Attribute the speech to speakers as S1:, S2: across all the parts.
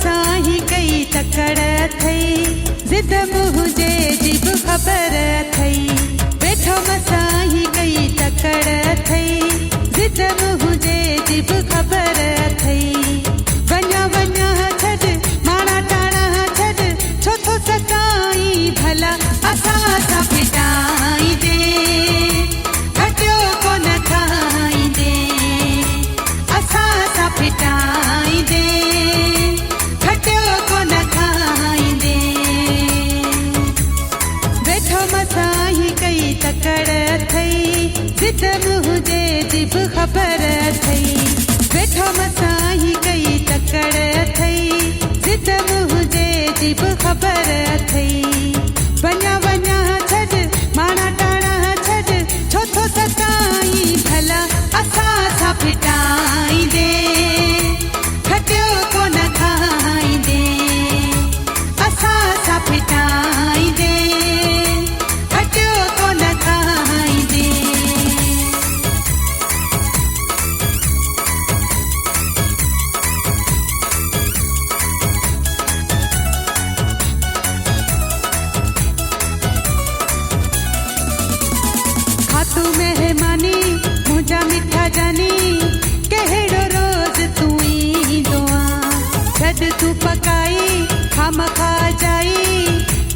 S1: मसाही कई तकड़ थई, जिद मुझे जिब खबर थई। बैठो मसाही कई तकड़ थई, जिद मुझे जिब खबर थई। वञा वञा छॾ माणा टाणा छॾ, छो थो सकाई भला असां सां फिटाईंदे, खटियो कोन खाईंदे असां सां फिटाईंदे, खटियो कोन खाईंदे। बैठो मसाही कई तकड़ थई, जिद मुझे जिब खबर थई। बैठो मसाही कई तकड़ थई, जिद मुझे जिब खबर थई। वञा वञा छॾ माणा टाणा छॾ, छो थो सकाई भला असां सां फिटाईंदे, खटियो कोन खाईंदे असां सां फिटाईंदे, खटियो कोन खाईंदे। खातू मेहमानी मुंहिंजा मिठा जानी, कहिड़ो रोज़ तूं ईंदो आ। छॾ तूं पकाई खाम खा जाई,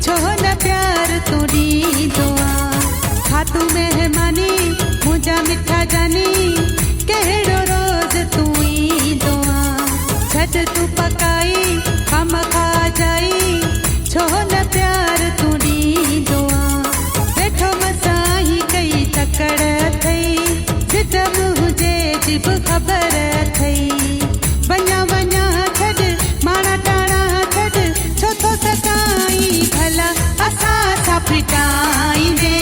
S1: छो न प्यार तूं ॾींदो आ। खातू मेहमानी मुंहिंजा मिठा जानी, कहिड़ो रोज़ तूं ईंदो आ। छॾ तूं पकाई खाम खा जाई, छो न प्यार तूं ॾींदो आ। बैठो मसाही कई तकड़ थई, जिद मुझे जिब खबर थई। वञा वञा छॾ माणा टाणा छॾ, छो थो सकाई भला असां सां फिटाईंदे,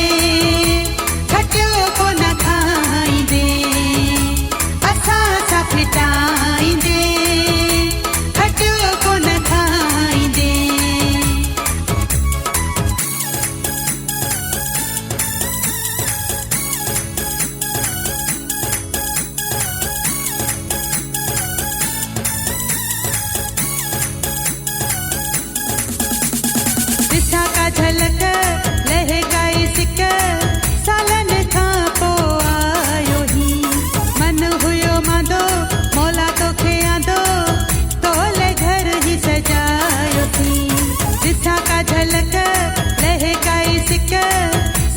S1: खटियो कोन खाईंदे असां सां फिटाईंदे, खटियो कोन खाईंदे। ॾिसां का झलक लहकाई सिक, सालनि खां पोइ आयो ही। मन हुयो मांदो मौला तोखे आंदो, तोले घर ही सजायो थी। ॾिसां का झलक लहकाई सिक,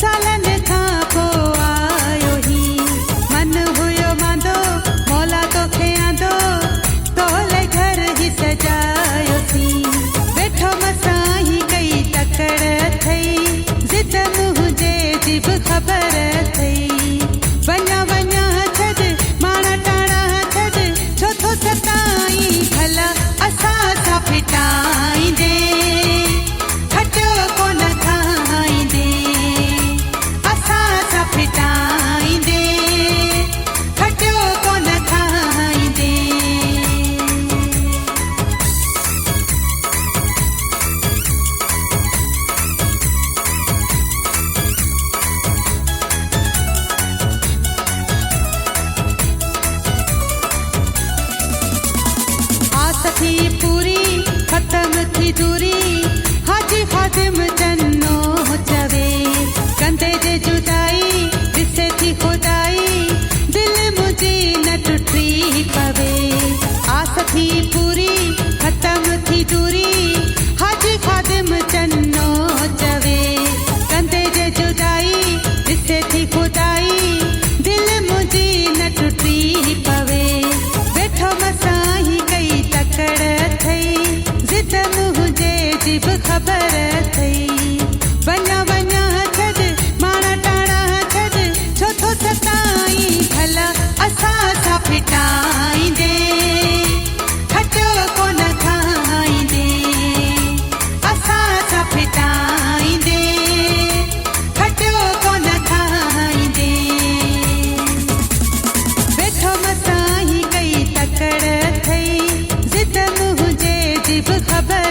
S1: सालनि खां पोइ आयो ही। मन हुयो मांदो मौला तोखे आंदो, तोले घर ही सजायो थी। बैठो मसाही कई तकड़ थई, जिद मुझे जिब खबर थई। वञा वञा छॾ माणा टाणा छॾ, छो थो सकाई भला असां सां फिटाईंदे, खटियो कोन खाईंदे असां सां फिटाईंदे, खटियो कोन खाईंदे। आस थी पूरी खत्म थी दूरी, हाजी खादिम जन्नो चवे। कंधे जे जुदाई ॾिसे थी खुदाई, दिल मुझी न टुटी पवे। आस थी पूरी खत्म थी दूरी, हाजी खादिम जन्नो चवे। कंधे जे जुदाई ॾिसे थी खुदाई, दिल मुझी न टुटी पवे। बैठो मसाही कई तकड़ थई, जिद मुझे जिब खबर थई। वञा वञा छॾ माणा टाणा छॾ, छो थो सकाई भला असां सां फिटाईंदे, खटियो कोन खाईंदे असां सां फिटाईंदे, खटियो कोन खाईंदे। बैठो मसाही कई तकड़ थई, जिद मुझे जिब खबर